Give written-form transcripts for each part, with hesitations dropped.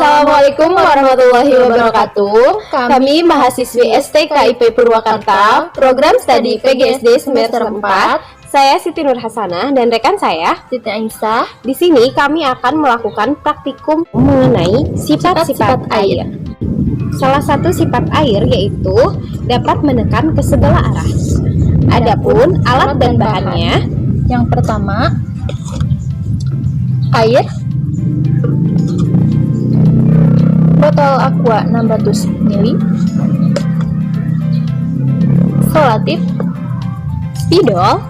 Assalamualaikum warahmatullahi wabarakatuh. Kami mahasiswi STKIP Purwakarta, program studi PGSD semester 4. Saya Siti Nur Hasanah dan rekan saya Siti Aisyah. Di sini kami akan melakukan praktikum mengenai sifat-sifat air. Salah satu sifat air yaitu dapat menekan ke segala arah. Adapun alat dan bahannya, yang pertama, air, botol aqua 600 ml, solatif, spidol,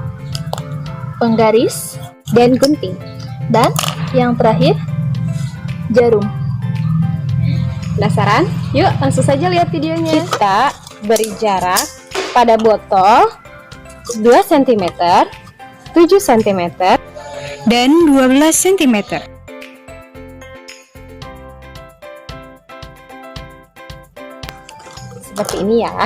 penggaris, dan gunting. dan yang terakhir, jarum. Penasaran? Yuk langsung saja lihat videonya. Kita beri jarak pada botol 2 cm, 7 cm, dan 12 cm. Seperti ini ya.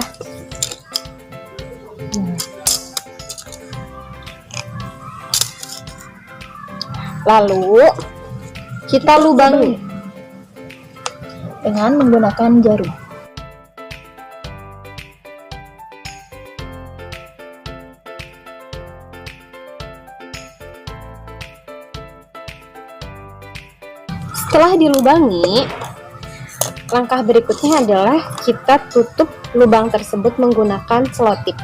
Lalu kita lubangi dengan menggunakan jarum. Setelah dilubangi, langkah berikutnya adalah kita tutup lubang tersebut menggunakan selotip.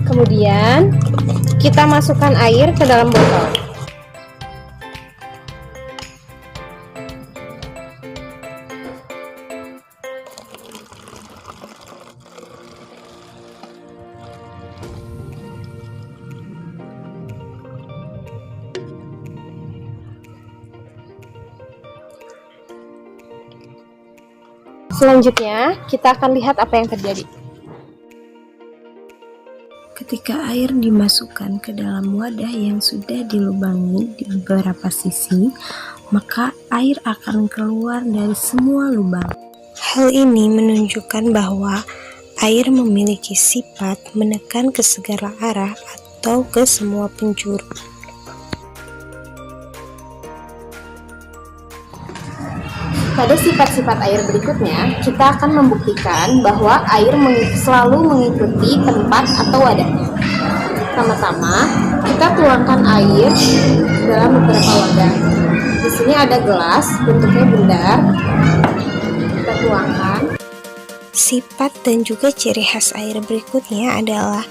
Kemudian kita masukkan air ke dalam botol. Selanjutnya, kita akan lihat apa yang terjadi. Ketika air dimasukkan ke dalam wadah yang sudah dilubangi di beberapa sisi, maka air akan keluar dari semua lubang. Hal ini menunjukkan bahwa air memiliki sifat menekan ke segala arah atau ke semua penjuru. Pada sifat-sifat air berikutnya, kita akan membuktikan bahwa air selalu mengikuti tempat atau wadahnya. Pertama-tama, kita tuangkan air dalam beberapa wadah. Di sini ada gelas, bentuknya bundar. Kita tuangkan. Sifat dan juga ciri khas air berikutnya adalah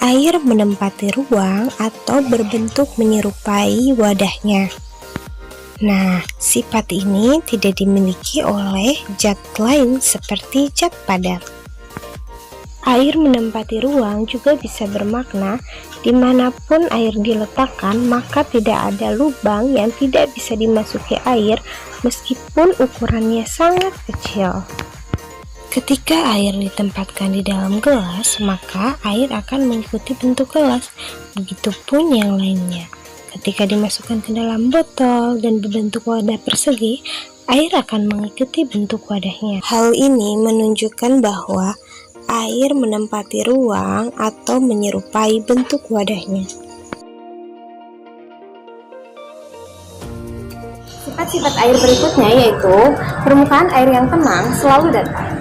air menempati ruang atau berbentuk menyerupai wadahnya. Nah, sifat ini tidak dimiliki oleh zat lain seperti zat padat. Air menempati ruang juga bisa bermakna dimanapun air diletakkan, maka tidak ada lubang yang tidak bisa dimasuki air meskipun ukurannya sangat kecil. Ketika air ditempatkan di dalam gelas, maka air akan mengikuti bentuk gelas, begitupun yang lainnya. Ketika dimasukkan ke dalam botol dan berbentuk wadah persegi, air akan mengikuti bentuk wadahnya. Hal ini menunjukkan bahwa air menempati ruang atau menyerupai bentuk wadahnya. Sifat-sifat air berikutnya yaitu permukaan air yang tenang selalu datar.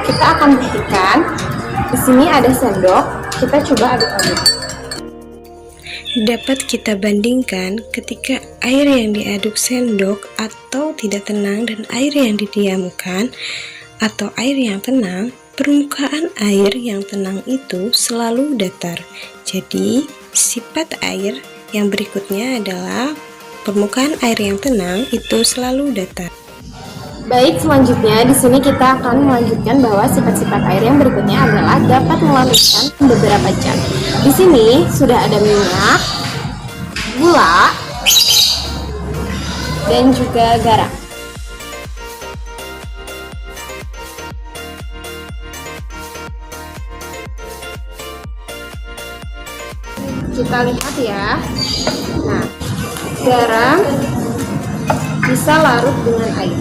Kita akan buktikan. Di sini ada sendok, kita coba aduk-aduk. Dapat kita bandingkan ketika air yang diaduk sendok atau tidak tenang dan air yang didiamkan atau air yang tenang. Permukaan air yang tenang itu selalu datar. Jadi sifat air yang berikutnya adalah permukaan air yang tenang itu selalu datar. Baik, selanjutnya di sini kita akan melanjutkan bahwa sifat-sifat air yang berikutnya adalah dapat melalaikan beberapa zat. Di sini sudah ada minyak, gula, dan juga garam. Kita lihat ya. Nah, garam bisa larut dengan air.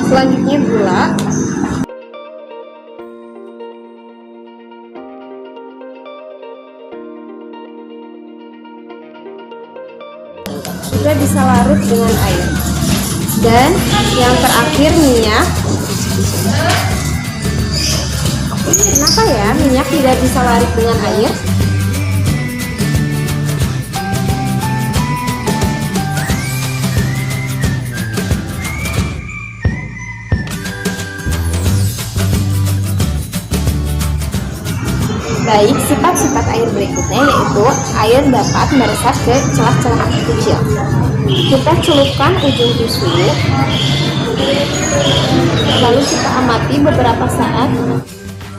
Selanjutnya gula. Juga bisa larut dengan air. Dan yang terakhir minyak. Kenapa ya minyak tidak bisa larut dengan air? Baik, sifat-sifat air berikutnya yaitu air dapat meresap ke celah-celah kecil. Kita celupkan ujung tisu, lalu kita amati beberapa saat.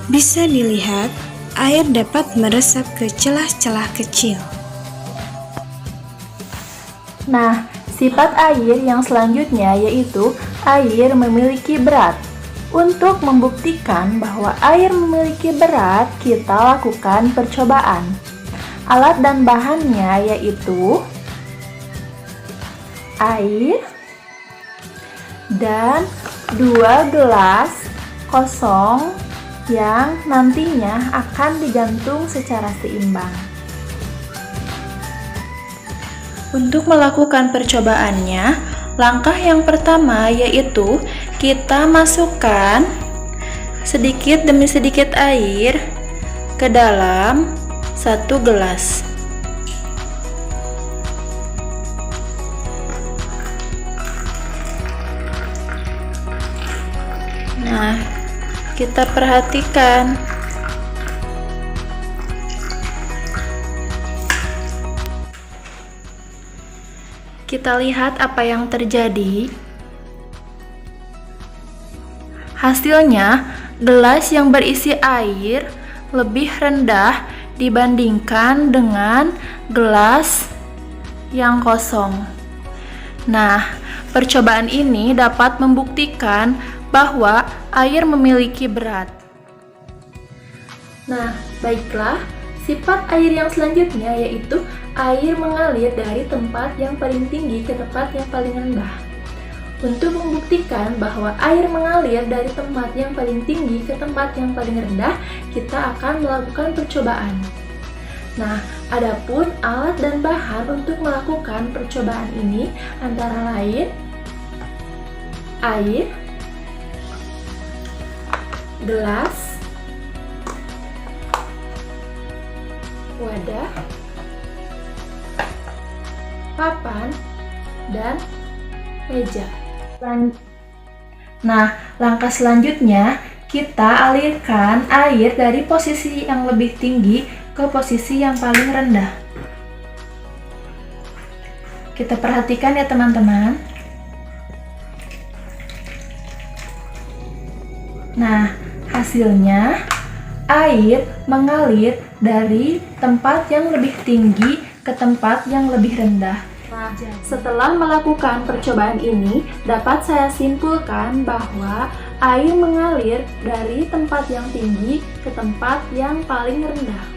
Bisa dilihat, air dapat meresap ke celah-celah kecil. Nah, sifat air yang selanjutnya yaitu air memiliki berat. Untuk membuktikan bahwa air memiliki berat, kita lakukan percobaan. Alat dan bahannya yaitu air dan 2 gelas kosong yang nantinya akan digantung secara seimbang. Untuk melakukan percobaannya, langkah yang pertama yaitu kita masukkan sedikit demi sedikit air ke dalam 1 gelas. Nah, kita perhatikan. Kita lihat apa yang terjadi. Hasilnya, gelas yang berisi air lebih rendah dibandingkan dengan gelas yang kosong. Nah, percobaan ini dapat membuktikan bahwa air memiliki berat. Nah, baiklah, sifat air yang selanjutnya yaitu air mengalir dari tempat yang paling tinggi ke tempat yang paling rendah. Untuk membuktikan bahwa air mengalir dari tempat yang paling tinggi ke tempat yang paling rendah, kita akan melakukan percobaan. Nah, adapun alat dan bahan untuk melakukan percobaan ini antara lain air, gelas, wadah, papan, dan meja. Nah, langkah selanjutnya kita alirkan air dari posisi yang lebih tinggi ke posisi yang paling rendah. Kita perhatikan ya teman-teman. Nah, hasilnya air mengalir dari tempat yang lebih tinggi ke tempat yang lebih rendah. Nah, setelah melakukan percobaan ini, dapat saya simpulkan bahwa air mengalir dari tempat yang tinggi ke tempat yang paling rendah.